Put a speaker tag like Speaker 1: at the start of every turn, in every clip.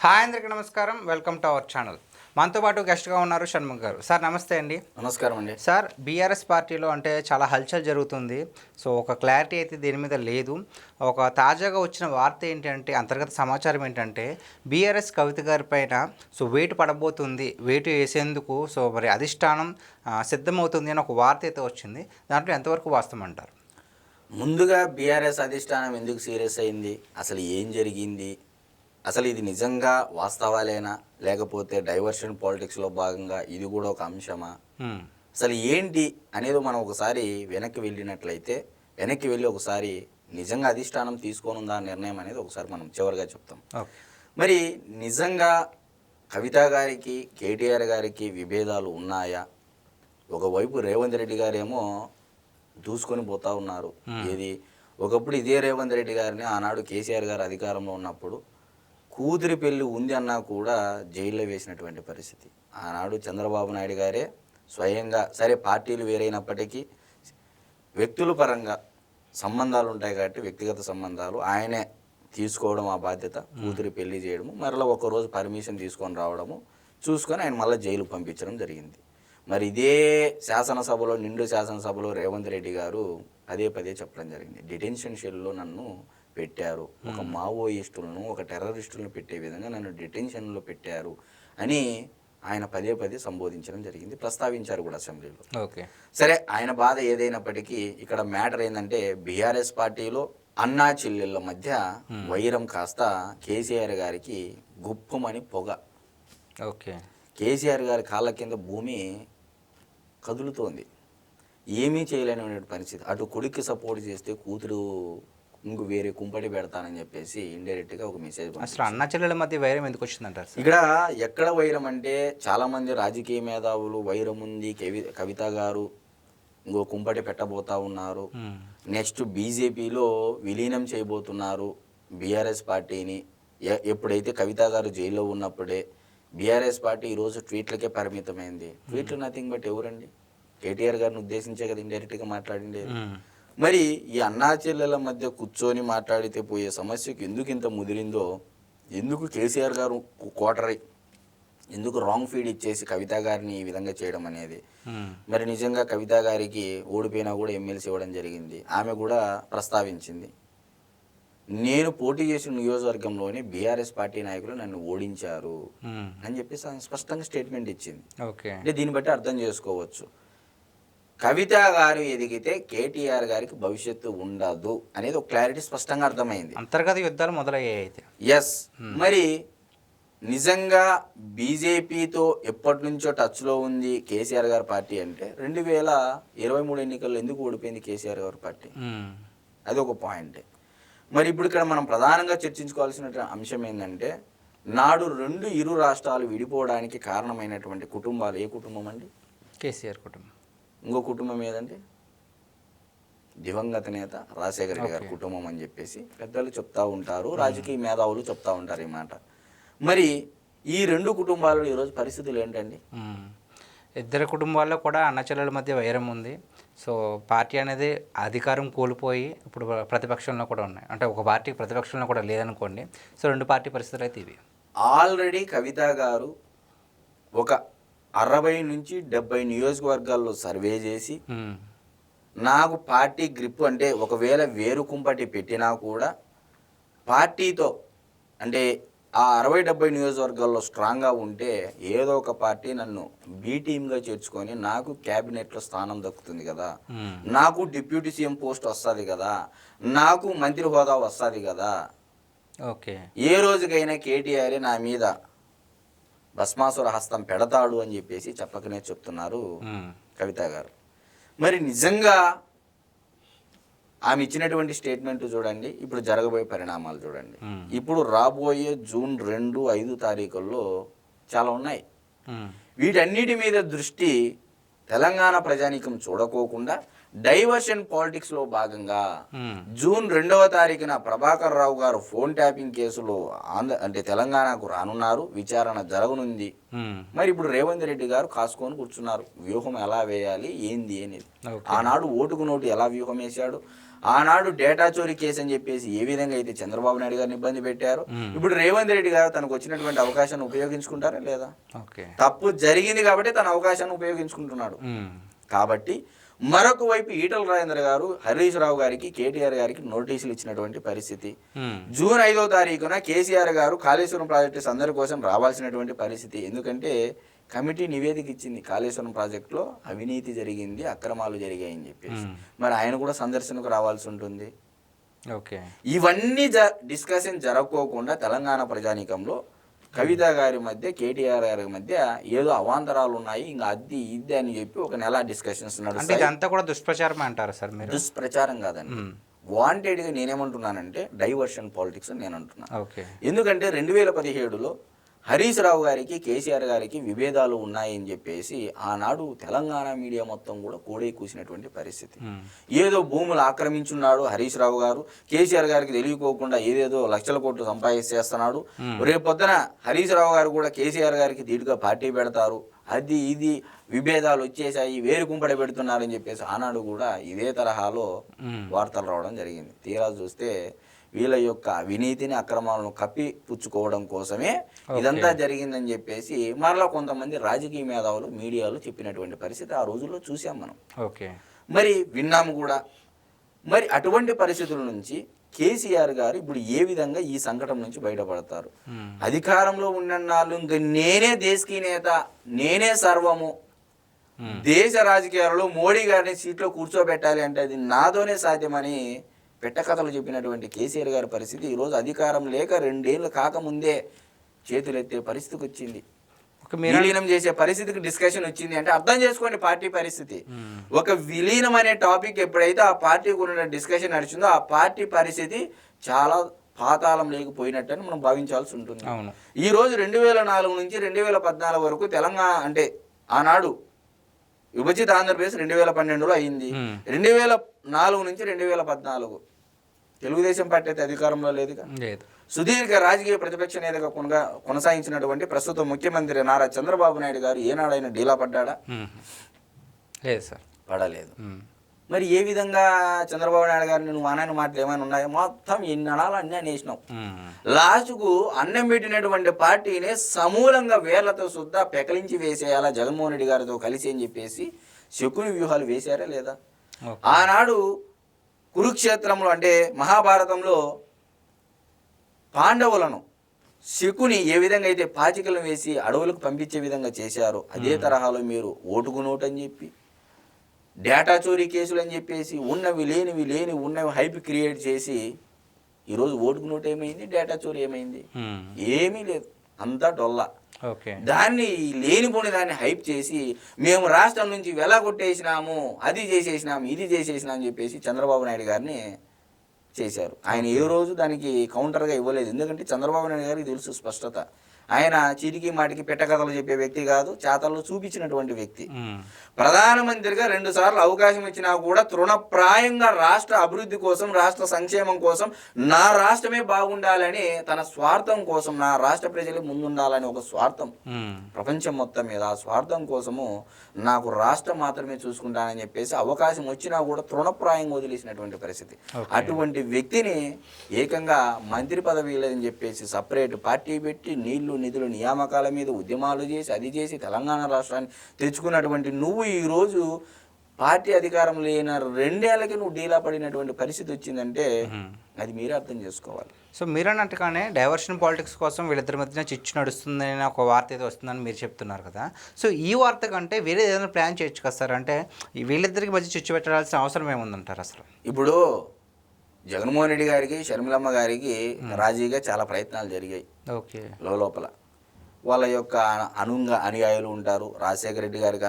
Speaker 1: Hi అందరికీ నమస్కారం. Welcome to our channel. మనతో పాటు గెస్ట్గా ఉన్నారు షణ్ముఖ్ గారు. సార్ నమస్తే అండి.
Speaker 2: నమస్కారం అండి.
Speaker 1: సార్, బీఆర్ఎస్ పార్టీలో అంటే చాలా హల్చల్ జరుగుతుంది. సో ఒక క్లారిటీ అయితే దీని మీద లేదు. ఒక తాజాగా వచ్చిన వార్త ఏంటంటే, అంతర్గత సమాచారం ఏంటంటే, బీఆర్ఎస్ కవిత గారి పైన వేటు పడబోతుంది, వేటు వేసేందుకు మరి అధిష్టానం సిద్ధమవుతుంది అని ఒక వార్త అయితే వచ్చింది. దాంట్లో ఎంతవరకు వాస్తవం అంటారు?
Speaker 2: ముందుగా బీఆర్ఎస్ అధిష్టానం ఎందుకు సీరియస్ అయింది, అసలు ఏం జరిగింది, అసలు ఇది నిజంగా వాస్తవాలేనా లేకపోతే డైవర్షన్ పాలిటిక్స్లో భాగంగా ఇది కూడా ఒక అంశమా, అసలు ఏంటి అనేది మనం ఒకసారి వెనక్కి వెళ్ళి ఒకసారి నిజంగా అధిష్టానం తీసుకోనుందా నిర్ణయం అనేది ఒకసారి మనం చివరిగా చెప్తాం. మరి నిజంగా కవిత గారికి కేటీఆర్ గారికి విభేదాలు ఉన్నాయా? ఒకవైపు రేవంత్ రెడ్డి గారేమో దూసుకొని పోతా ఉన్నారు. ఏది ఒకప్పుడు ఇదే రేవంత్ రెడ్డి గారిని ఆనాడు కేసీఆర్ గారు అధికారంలో ఉన్నప్పుడు కూతురి పెళ్లి ఉంది అన్నా కూడా జైల్లో వేసినటువంటి పరిస్థితి. ఆనాడు చంద్రబాబు నాయుడు గారే స్వయంగా, సరే పార్టీలు వేరైనప్పటికీ వ్యక్తుల పరంగా సంబంధాలు ఉంటాయి కాబట్టి వ్యక్తిగత సంబంధాలు ఆయనే తీసుకోవడం ఆ బాధ్యత, కూతురి పెళ్లి చేయడము, మరలా ఒకరోజు పర్మిషన్ తీసుకొని రావడము చూసుకొని ఆయన మళ్ళీ జైలు పంపించడం జరిగింది. మరి ఇదే శాసనసభలో, నిండు శాసనసభలో రేవంత్ రెడ్డి గారు పదే చెప్పడం జరిగింది, డిటెన్షన్ షెల్లో నన్ను పెట్టారు, ఒక మావోయిస్టులను ఒక టెర్రరిస్టులను పెట్టే విధంగా నన్ను డిటెన్షన్లో పెట్టారు అని ఆయన పదే సంబోధించడం జరిగింది, ప్రస్తావించారు కూడా అసెంబ్లీలో.
Speaker 1: ఓకే, సరే,
Speaker 2: ఆయన బాధ ఏదైనప్పటికీ ఇక్కడ మ్యాటర్ ఏంటంటే, బీఆర్ఎస్ పార్టీలో అన్నా చెల్లెళ్ళ మధ్య వైరం కాస్త కేసీఆర్ గారికి గుప్పమని పొగ.
Speaker 1: ఓకే,
Speaker 2: కేసీఆర్ గారి కాళ్ళ కింద భూమి కదులుతోంది, ఏమీ చేయలేని పరిస్థితి. అటు కొడుక్కి సపోర్ట్ చేస్తే కూతురు ఇంకో వేరే కుంపటి పెడతానని చెప్పేసి ఇండైరెక్ట్గా ఒక మెసేజ్.
Speaker 1: అసలు అన్న చెల్లెల మధ్య వైరం ఎందుకు వచ్చిందంటారు?
Speaker 2: ఇక్కడ ఎక్కడ వైరం అంటే, చాలామంది రాజకీయ మేధావులు వైరం ఉంది, కవిత గారు ఇంకో కుంపటి పెట్టబోతా ఉన్నారు, నెక్స్ట్ బీజేపీలో విలీనం చేయబోతున్నారు బీఆర్ఎస్ పార్టీని. ఎప్పుడైతే కవిత గారు జైల్లో ఉన్నప్పుడే బీఆర్ఎస్ పార్టీ ఈరోజు ట్వీట్లకే పరిమితమైంది. ట్వీట్లు నథింగ్ బట్ ఎవరండి? కేటీఆర్ గారిని ఉద్దేశించే కదా ఇండైరెక్ట్గా మాట్లాడిండేది. మరి ఈ అన్నా చెల్లెల మధ్య కూర్చొని మాట్లాడితే పోయే సమస్యకు ఎందుకు ఇంత ముదిరిందో, ఎందుకు కేసీఆర్ గారు కోటరై ఎందుకు రాంగ్ ఫీడ్ ఇచ్చేసి కవిత గారిని ఈ విధంగా చేయడం అనేది. మరి నిజంగా కవిత గారికి ఓడిపోయినా కూడా ఎమ్మెల్సీ ఇవ్వడం జరిగింది. ఆమె కూడా ప్రస్తావించింది, నేను పోటీ చేసిన నియోజకవర్గంలోనే బీఆర్ఎస్ పార్టీ నాయకులు నన్ను ఓడించారు అని చెప్పేసి స్పష్టంగా స్టేట్మెంట్ ఇచ్చింది. అంటే దీన్ని బట్టి అర్థం చేసుకోవచ్చు, కవిత గారు ఎదిగితే కేటీఆర్ గారికి భవిష్యత్తు ఉండదు అనేది ఒక క్లారిటీ స్పష్టంగా అర్థమైంది.
Speaker 1: అంతర్గత యుద్ధాలు మొదలయ్యాయి అయితే.
Speaker 2: ఎస్, మరి నిజంగా బీజేపీతో ఎప్పటి నుంచో టచ్లో ఉంది కేసీఆర్ గారి పార్టీ అంటే, 2023 ఎన్నికల్లో ఎందుకు ఓడిపోయింది కేసీఆర్ గారి పార్టీ? అది ఒక పాయింట్. మరి ఇప్పుడు ఇక్కడ మనం ప్రధానంగా చర్చించుకోవాల్సిన అంశం ఏంటంటే, నాడు ఇరు రాష్ట్రాలు విడిపోవడానికి కారణమైనటువంటి కుటుంబాలు ఏ కుటుంబం అండి?
Speaker 1: కేసీఆర్ కుటుంబం.
Speaker 2: ఇంకో కుటుంబం ఏదంటే దివంగత నేత రాజశేఖర రెడ్డి గారి కుటుంబం అని చెప్పేసి పెద్దలు చెప్తా ఉంటారు, రాజకీయ మేధావులు చెప్తా ఉంటారు ఈ మాట. మరి ఈ రెండు కుటుంబాలలో ఈరోజు పరిస్థితులు ఏంటండి?
Speaker 1: ఇద్దరు కుటుంబాల్లో కూడా అన్నచెల్లెల మధ్య వైరం ఉంది. సో పార్టీ అనేది అధికారం కోల్పోయి ఇప్పుడు ప్రతిపక్షంలో కూడా ఉన్నాయి. అంటే ఒక పార్టీ ప్రతిపక్షంలో కూడా లేదనుకోండి. సో రెండు పార్టీ పరిస్థితులు అయితే ఇవి.
Speaker 2: ఆల్రెడీ కవిత గారు ఒక 60 నుంచి 70 నియోజకవర్గాల్లో సర్వే చేసి, నాకు పార్టీ గ్రిప్ అంటే ఒకవేళ వేరు కుంపటి పెట్టినా కూడా పార్టీతో అంటే ఆ 60-70 నియోజకవర్గాల్లో స్ట్రాంగ్గా ఉంటే ఏదో ఒక పార్టీ నన్ను బీ టీమ్గా చేర్చుకొని నాకు క్యాబినెట్లో స్థానం దక్కుతుంది కదా, నాకు డిప్యూటీ సీఎం పోస్ట్ వస్తుంది కదా, నాకు మంత్రి హోదా వస్తుంది కదా,
Speaker 1: ఓకే, ఏ
Speaker 2: రోజుకైనా కేటీఆర్ నా మీద భస్మాసుర హస్తం పెడతాడు అని చెప్పేసి చెప్పకనే చెప్తున్నారు కవిత గారు. మరి నిజంగా ఆమె ఇచ్చినటువంటి స్టేట్మెంట్ చూడండి, ఇప్పుడు జరగబోయే పరిణామాలు చూడండి. ఇప్పుడు రాబోయే జూన్ 2, 5 తారీఖుల్లో చాలా ఉన్నాయి. వీటన్నిటి మీద దృష్టి తెలంగాణ ప్రజానీకం చూడకోకుండా డైవర్షన్ పాలిటిక్స్లో భాగంగా జూన్ 2వ తారీఖున ప్రభాకర్ రావు గారు ఫోన్ ట్యాపింగ్ కేసులో అంటే తెలంగాణకు రానున్నారు, విచారణ జరగనుంది. మరి ఇప్పుడు రేవంత్ రెడ్డి గారు కాసుకొని కూర్చున్నారు, వ్యూహం ఎలా వేయాలి ఏంది అనేది. ఆనాడు ఓటుకు నోటు ఎలా వ్యూహం వేశాడు, ఆనాడు డేటా చోరీ కేసు అని చెప్పేసి ఏ విధంగా అయితే చంద్రబాబు నాయుడు గారిని ఇబ్బంది పెట్టారు, ఇప్పుడు రేవంత్ రెడ్డి గారు తనకు వచ్చినటువంటి అవకాశాన్ని ఉపయోగించుకుంటారా లేదా? తప్పు జరిగింది కాబట్టి తన అవకాశాన్ని ఉపయోగించుకుంటున్నాడు. కాబట్టి మరొక వైపు ఈటల రాజేందర్ గారు హరీష్ రావు గారికి, కేటీఆర్ గారికి నోటీసులు ఇచ్చినటువంటి పరిస్థితి. జూన్ 5వ తారీఖున కేసీఆర్ గారు కాళేశ్వరం ప్రాజెక్టు సందడి కోసం రావాల్సినటువంటి పరిస్థితి. ఎందుకంటే కమిటీ నివేదిక ఇచ్చింది, కాళేశ్వరం ప్రాజెక్టులో అవినీతి జరిగింది, అక్రమాలు జరిగాయని చెప్పేసి. మరి ఆయన కూడా సందర్శనకు రావాల్సి ఉంటుంది. ఇవన్నీ డిస్కషన్ జరగకోకుండా తెలంగాణ ప్రజానీకంలో కవిత గారి మధ్య, కేటీఆర్ గారి మధ్య ఏదో అవాంతరాలు ఉన్నాయి, ఇంకా అది ఇది అని చెప్పి ఒక నెల డిస్కషన్స్ నడుస్తాయి.
Speaker 1: అంతా కూడా దుష్ప్రచారం అంటారు సార్ మీరు?
Speaker 2: దుష్ప్రచారం కాదండి, వాంటెడ్గా నేనేమంటున్నానంటే డైవర్షన్ పాలిటిక్స్ అని నేను అంటున్నాను. ఎందుకంటే 2017లో హరీష్ రావు గారికి, కేసీఆర్ గారికి విభేదాలు ఉన్నాయని చెప్పేసి ఆనాడు తెలంగాణ మీడియా మొత్తం కూడా కోడే కూసినటువంటి పరిస్థితి. ఏదో భూములు ఆక్రమించున్నాడు హరీష్ రావు గారు, కేసీఆర్ గారికి తెలియకోకుండా ఏదేదో లక్షల కోట్లు సంపాదించేస్తున్నాడు, రేపొద్దున హరీష్ రావు గారు కూడా కేసీఆర్ గారికి ధీటుగా పార్టీ పెడతారు, అది ఇది విభేదాలు వచ్చేసాయి, వేరు కుంపడి పెడుతున్నారని చెప్పేసి ఆనాడు కూడా ఇదే తరహాలో వార్తలు రావడం జరిగింది. తీరా చూస్తే వీళ్ళ యొక్క అవినీతిని, అక్రమాలను కప్పిపుచ్చుకోవడం కోసమే ఇదంతా జరిగిందని చెప్పేసి మరలా కొంతమంది రాజకీయ మేధావులు మీడియాలో చెప్పినటువంటి పరిస్థితి ఆ రోజుల్లో చూసాం మనం. మరి విన్నాము కూడా. మరి అటువంటి పరిస్థితుల నుంచి కేసీఆర్ గారు ఇప్పుడు ఏ విధంగా ఈ సంకటం నుంచి బయటపడతారు? అధికారంలో ఉన్నన్నాళ్ళు ఇంక నేనే దేశకీ నేత, నేనే సర్వము, దేశ రాజకీయాలలో మోడీ గారిని సీట్లో కూర్చోబెట్టాలి అంటే అది నాతోనే సాధ్యమని పెట్టకథలు చెప్పినటువంటి కేసీఆర్ గారి పరిస్థితి ఈరోజు అధికారం లేక 2 ఏళ్ళు కాకముందే చేతులెత్తే పరిస్థితికి వచ్చింది, విలీనం చేసే పరిస్థితికి డిస్కషన్ వచ్చింది. అంటే అర్థం చేసుకోండి పార్టీ పరిస్థితి. ఒక విలీనం అనే టాపిక్ ఎప్పుడైతే ఆ పార్టీ గురించి డిస్కషన్ నడిచిందో ఆ పార్టీ పరిస్థితి చాలా పాతాళం లేకపోయినట్టని మనం భావించాల్సి ఉంటుంది. ఈ రోజు 2004 నుంచి 2014 వరకు తెలంగాణ అంటే ఆనాడు విభజిత ఆంధ్రప్రదేశ్ 2012లో అయింది. 2004 నుంచి 2014 తెలుగుదేశం పార్టీ అయితే అధికారంలో లేదుగా. సుదీర్ఘ రాజకీయ ప్రతిపక్ష నేతగా కొనసాగించినటువంటి ప్రస్తుత ముఖ్యమంత్రి నారా చంద్రబాబు నాయుడు గారు ఏనాడైనా డీలా పడ్డాడా?
Speaker 1: లేదు సార్,
Speaker 2: పడలేదు. మరి ఏ విధంగా చంద్రబాబు నాయుడు గారు నువ్వు అన్నని మాటలు ఏమైనా ఉన్నాయో మొత్తం ఎన్ని అనాలు అన్నీ అనేసినావు. లాస్ట్కు అన్నం పెట్టినటువంటి పార్టీని సమూలంగా వేర్లతో సుద్దా పెకలించి వేసేయాలా జగన్మోహన్ రెడ్డి గారితో కలిసి అని చెప్పేసి శకుని వ్యూహాలు వేశారా లేదా? ఆనాడు కురుక్షేత్రంలో అంటే మహాభారతంలో పాండవులను శకుని ఏ విధంగా అయితే పాచికలను వేసి అడవులకు పంపించే విధంగా చేశారో అదే తరహాలో మీరు ఓటుకు నోటు అని చెప్పి, డేటా చోరీ కేసులు అని చెప్పేసి ఉన్నవి లేని ఉన్నవి హైప్ క్రియేట్ చేసి ఈరోజు ఓటుకు నోటు ఏమైంది, డేటా చోరీ ఏమైంది? ఏమీ లేదు, అంతా డొల్లా. దాన్ని లేనిపోని దాన్ని హైప్ చేసి మేము రాష్ట్రం నుంచి వెలగొట్టేసినాము, అది చేసేసినాము, ఇది చేసేసినాం అని చెప్పేసి చంద్రబాబు నాయుడు గారిని చేశారు. ఆయన ఏ రోజు దానికి కౌంటర్గా ఇవ్వలేదు. ఎందుకంటే చంద్రబాబు నాయుడు గారికి తెలుసు స్పష్టత, ఆయన చీటికి మాటికి పెట్టకథలు చెప్పే వ్యక్తి కాదు, చేతల్లో చూపించినటువంటి వ్యక్తి. ప్రధానమంత్రిగా 2 సార్లు అవకాశం ఇచ్చినా కూడా తృణప్రాయంగా రాష్ట్ర అభివృద్ధి కోసం, రాష్ట్ర సంక్షేమం కోసం, నా రాష్ట్రమే బాగుండాలని తన స్వార్థం కోసం, నా రాష్ట్ర ప్రజలు ముందుండాలని ఒక స్వార్థం ప్రపంచం మొత్తం మీద, ఆ స్వార్థం కోసము నాకు రాష్ట్రం మాత్రమే చూసుకుంటానని చెప్పేసి అవకాశం వచ్చినా కూడా తృణప్రాయంగా వదిలేసినటువంటి పరిస్థితి. అటువంటి వ్యక్తిని ఏకంగా మంత్రి పదవి లేదని చెప్పేసి సపరేట్ పార్టీ పెట్టి నీళ్లు నిధులు నియామకాల మీద ఉద్యమాలు చేసి అది చేసి తెలంగాణ రాష్ట్రాన్ని తెచ్చుకున్నటువంటి నువ్వు ఈరోజు పార్టీ అధికారం లేని 2 ఏళ్ళకి నువ్వు డీలా పడినటువంటి పరిస్థితి వచ్చిందంటే అది మీరే అర్థం చేసుకోవాలి.
Speaker 1: సో మీరన్నట్టుగానే డైవర్షన్ పాలిటిక్స్ కోసం వీళ్ళిద్దరి మధ్యన చిచ్చు నడుస్తుందని ఒక వార్త ఏదో వస్తుందని మీరు చెప్తున్నారు కదా. సో ఈ వార్త కంటే వేరే ఏదైనా ప్లాన్ చేయొచ్చు కదా సార్? అంటే వీళ్ళిద్దరికి మధ్య చిచ్చు పెట్టాల్సిన అవసరం ఏముందంటారు అసలు?
Speaker 2: ఇప్పుడు జగన్మోహన్ రెడ్డి గారికి, షర్మిలమ్మ గారికి రాజీగా చాలా ప్రయత్నాలు జరిగాయి. లోపల వాళ్ళ యొక్క అనుయాయులు ఉంటారు, రాజశేఖర రెడ్డి గారికి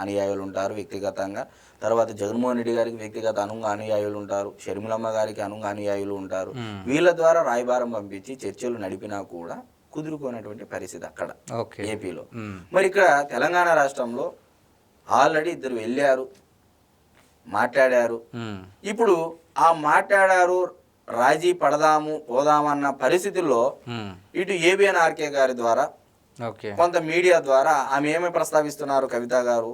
Speaker 2: అనుయాయులు ఉంటారు వ్యక్తిగతంగా, తర్వాత జగన్మోహన్ రెడ్డి గారికి వ్యక్తిగత అనుయాయులు ఉంటారు, షర్మిలమ్మ గారికి అనుయాయులు ఉంటారు. వీళ్ళ ద్వారా రాయబారం పంపించి చర్చలు నడిపినా కూడా కుదురుకునేటువంటి పరిస్థితి అక్కడ ఏపీలో. మరి ఇక్కడ తెలంగాణ రాష్ట్రంలో ఆల్రెడీ 2 వెళ్ళారు, మాట్లాడారు. ఇప్పుడు ఆ మాట్లాడారు, రాజీ పోదామన్న పరిస్థితుల్లో ఇటు ఏబిఎన్ఆర్కే గారి ద్వారా, కొంత మీడియా ద్వారా ఆమె ఏమి ప్రస్తావిస్తున్నారు, కవిత గారు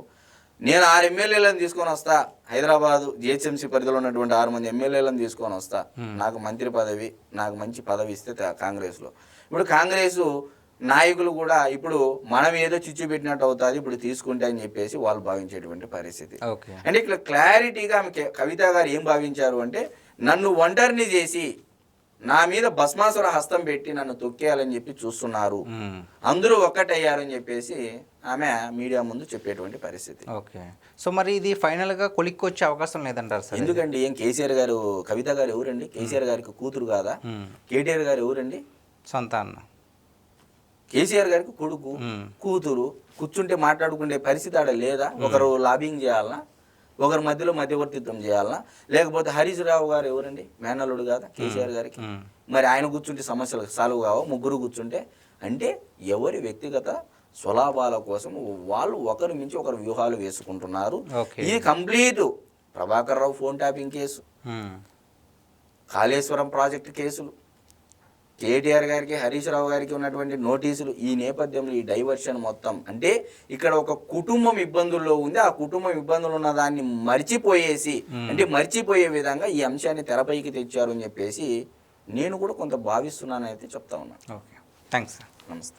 Speaker 2: నేను 6 ఎమ్మెల్యేలను తీసుకొని వస్తా, హైదరాబాదు జిహెచ్ఎంసీ పరిధిలో ఉన్నటువంటి 6 మంది ఎమ్మెల్యేలను తీసుకొని వస్తా, నాకు మంత్రి పదవి, నాకు మంచి పదవి ఇస్తే కాంగ్రెస్లో. ఇప్పుడు కాంగ్రెస్ నాయకులు కూడా ఇప్పుడు మనం ఏదో చిచ్చు పెట్టినట్టు అవుతుంది ఇప్పుడు తీసుకుంటే అని చెప్పేసి వాళ్ళు భావించేటువంటి పరిస్థితి. అంటే ఇక్కడ క్లారిటీగా కవిత గారు ఏం భావించారు అంటే, నన్ను ఒంటరిని చేసి నా మీద భస్మాసుర హస్తం పెట్టి నన్ను తొక్కేయాలని చెప్పి చూస్తున్నారు, అందరూ ఒక్కటయ్యారని చెప్పేసి ఆమె మీడియా ముందు చెప్పేటువంటి పరిస్థితి.
Speaker 1: ఓకే, సో మరి ఇది ఫైనల్గా కొలిక్కి వచ్చే అవకాశం లేదంటారు సార్?
Speaker 2: ఎందుకండి, ఏం కేసీఆర్ గారు, కవిత గారు ఎవరండి? కేసీఆర్ గారికి కూతురు కాదా? కేటీఆర్ గారు ఎవరండి?
Speaker 1: సొంత అన్న.
Speaker 2: కేసీఆర్ గారికి కొడుకు కూతురు కూర్చుంటే మాట్లాడుకునే పరిస్థితి ఆడ లేదా? ఒకరు లాబింగ్ చేయాలనా, ఒకరి మధ్యలో మధ్యవర్తిత్వం చేయాలనా? లేకపోతే హరీష్ రావు గారు ఎవరండి? మేనల్లుడు కాదా కేసీఆర్ గారికి? మరి ఆయన కూర్చుంటే సమస్యలు సాల్వ్ కావా? ముగ్గురు కూర్చుంటే? అంటే ఎవరి వ్యక్తిగత స్వలాభాల కోసం వాళ్ళు ఒకరి మించి ఒకరు వ్యూహాలు వేసుకుంటున్నారు. ఇది complete Prabhakar Rao phone tapping case, Kaleshwaram project కేసులు, కేటీఆర్ గారికి హరీష్ రావు గారికి ఉన్నటువంటి నోటీసులు, ఈ నేపథ్యంలో ఈ డైవర్షన్ మొత్తం అంటే ఇక్కడ ఒక కుటుంబం ఇబ్బందుల్లో ఉంది. ఆ కుటుంబం ఇబ్బందులు ఉన్న దాన్ని మర్చిపోయేసి, అంటే మర్చిపోయే విధంగా ఈ అంశాన్ని తెరపైకి తెచ్చారు అని చెప్పేసి నేను కూడా కొంత భావిస్తున్నానైతే చెప్తా ఉన్నాను.
Speaker 1: Okay, thanks.
Speaker 2: నమస్తే.